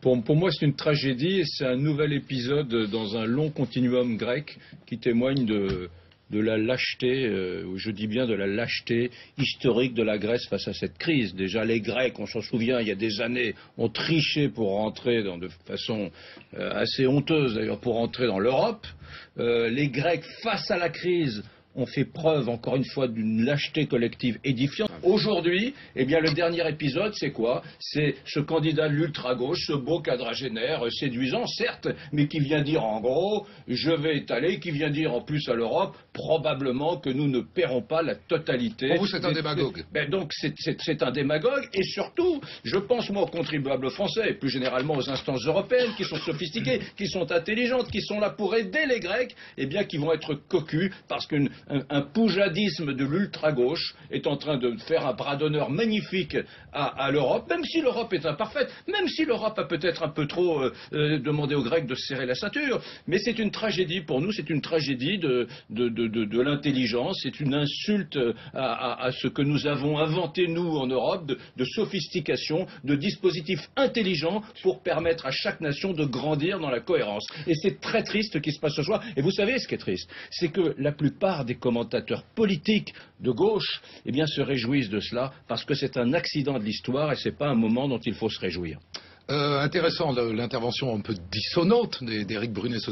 Pour moi, c'est une tragédie et c'est un nouvel épisode dans un long continuum grec qui témoigne de la lâcheté, ou je dis bien de la lâcheté historique de la Grèce face à cette crise. Déjà, les Grecs, on s'en souvient, il y a des années, ont triché pour rentrer de façon assez honteuse d'ailleurs, pour rentrer dans l'Europe. Les Grecs, face à la crise, ont fait preuve, encore une fois, d'une lâcheté collective édifiante. Aujourd'hui, eh bien, le dernier épisode, c'est quoi? C'est ce candidat de l'ultra-gauche, ce beau quadragénaire, séduisant, certes, mais qui vient dire, en gros, je vais étaler, qui vient dire, en plus, à l'Europe, probablement que nous ne paierons pas la totalité. Pour vous, c'est un démagogue. Donc, c'est un démagogue, et surtout, je pense, moi, aux contribuables français, et plus généralement aux instances européennes, qui sont sophistiquées, qui sont intelligentes, qui sont là pour aider les Grecs, eh bien, qui vont être cocus, parce qu'un poujadisme de l'ultra-gauche est en train de faire un bras d'honneur magnifique à l'Europe, même si l'Europe est imparfaite, même si l'Europe a peut-être un peu trop demandé aux Grecs de se serrer la ceinture, mais c'est une tragédie pour nous, c'est une tragédie de l'intelligence, c'est une insulte à ce que nous avons inventé, nous, en Europe, de sophistication, de dispositifs intelligents pour permettre à chaque nation de grandir dans la cohérence. Et c'est très triste ce qui se passe ce soir. Et vous savez ce qui est triste, c'est que la plupart des commentateurs politiques de gauche, eh bien, se réjouissent de cela parce que c'est un accident de l'histoire et c'est pas un moment dont il faut se réjouir. Intéressant l'intervention un peu dissonante d'Éric Brunet ce soir.